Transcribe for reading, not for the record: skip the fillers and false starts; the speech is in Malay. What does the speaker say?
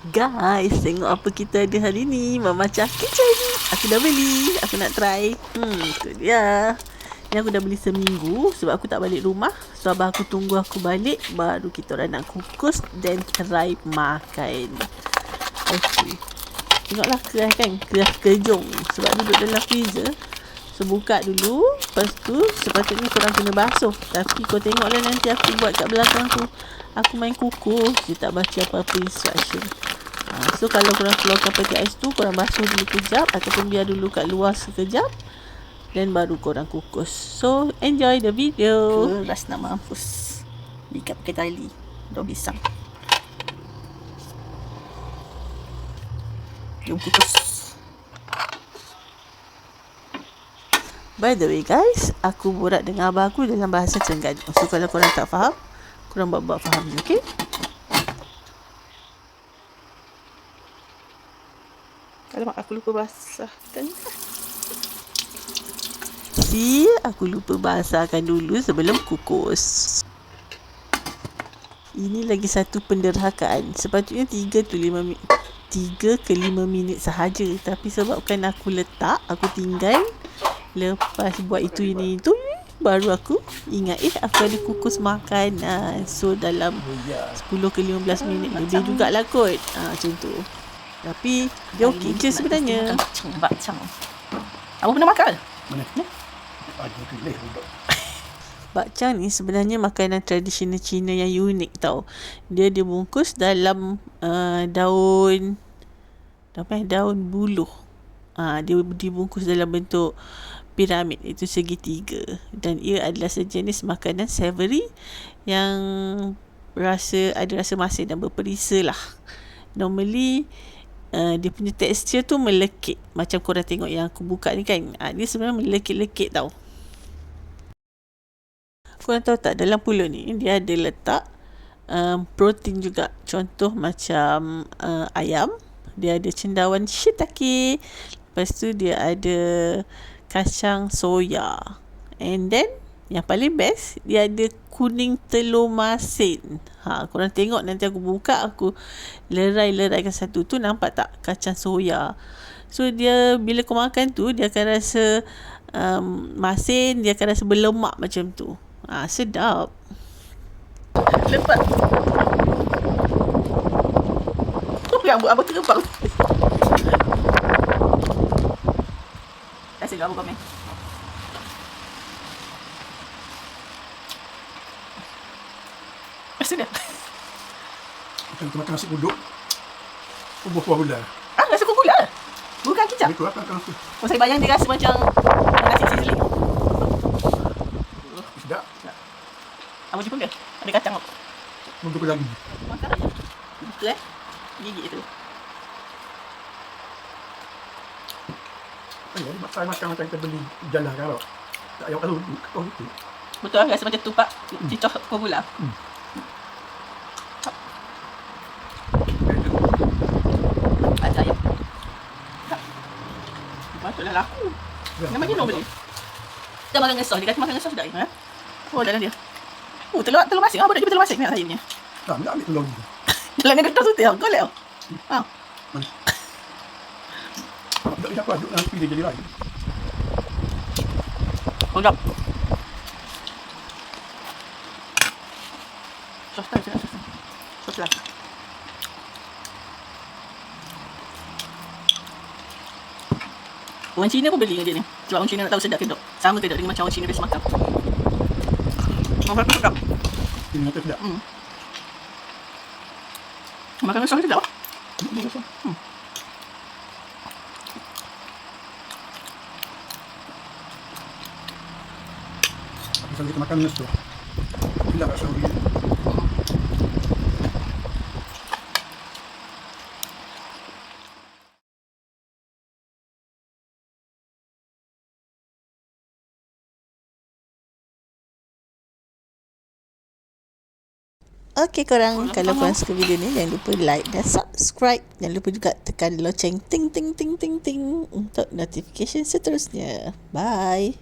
Guys, tengok apa kita ada hari ni. Mama Kitchen. Aku dah beli. Aku nak try. Tu dia. Ni aku dah beli seminggu sebab aku tak balik rumah. So abang aku tunggu aku balik, baru kita orang nak kukus dan try makan. Okay. Tengoklah kerah kan. Kerah kejong. Sebab duduk dalam freezer. So buka dulu. Lepas tu sepatutnya korang kena basuh. Tapi kau tengoklah nanti aku buat kat belakang tu. Aku main kukus. Dia tak baca apa-apa instruction. So kalau korang keluarkan peti ais tu, korang basuh dulu kejap ataupun biar dulu kat luar sekejap, dan baru korang kukus. So enjoy the video. Keras nak mampus. Ikat pakai tali. Dah bisang. Jom kukus. By the way guys, aku borak dengan abang aku dalam bahasa Terengganu. So kalau korang tak faham, korang buat faham, okay? Alamak, aku lupa basahkan. Aku lupa basahkan dulu sebelum kukus. Ini lagi satu penderhakaan. Sepatutnya 3 ke 5 minit sahaja. Tapi sebabkan aku letak, aku tinggal. Lepas buat itu, baru aku ingat aku ada kukus makan. So dalam 10 ke 15 minit lebih jugalah kot. Macam tu. Tapi dia okey je sebenarnya. Bakcang. Awak pernah makan? Mana? Bakcang ni sebenarnya makanan tradisional Cina yang unik tau. Dia dibungkus dalam daun buluh. Dia dibungkus dalam bentuk piramid, itu segitiga, dan ia adalah sejenis makanan savory yang ada rasa masin dan berperisa lah. Normally dia punya tekstur tu melekit. Macam korang tengok yang aku buka ni kan, dia sebenarnya melekit-lekit tau. Korang tahu tak, dalam pulut ni dia ada letak protein juga. Contoh macam ayam, dia ada cendawan shiitake. Lepas tu dia ada kacang soya. And then yang paling best, dia ada kuning telur masin. Korang tengok nanti aku buka, aku lerai-leraikan satu tu, nampak tak kacang soya. So dia bila kau makan tu, dia akan rasa masin, dia akan rasa berlemak macam tu. Sedap. Lepas. Rambut abang terbang. Kasih abang komen. Sudah. Kita makan nasi uduk. Buah gula. Nasi gula? Bukan kicap? Itu apa nasi? Saya bayang dia rasa macam nasi sizzling. Sedap. Abang jumpa ke? Ada kacang tak? Untuk lagi. Makan aja. Buka gigit tu. Makan macam kita beli jalan kalau tak payah tahu itu. Betul, rasa macam tupak cicah kuah gula. Ada ayam. Patutlah laku. Namanya nak beli. Kita makan dengan sos. Dia kata makan dengan sos dah. Oh, dalam dia. Telur masin. Apa dah jumpa telur masin nak sayurnya? Tak ambil telur ni. Dalam dia kertas tu teh. Kau lihat. Mana? Tak bisa aku aduk nanti dia jadi lain. Sedap. Sos tak ada. Sos lah. Orang Cina pun beli dengan dia ni. Sebab orang Cina nak tahu sedap ke tak. Sama ke tak dengan macam orang Cina biasa makan. Orang aku sedap. Ini nanti sedap. Makan dengan sos sedap. Misal kita makan nasi tu. Bila tak sauri. Okay korang, kalau korang suka video ni, jangan lupa like dan subscribe. Jangan lupa juga tekan loceng ting ting ting ting ting untuk notification seterusnya. Bye.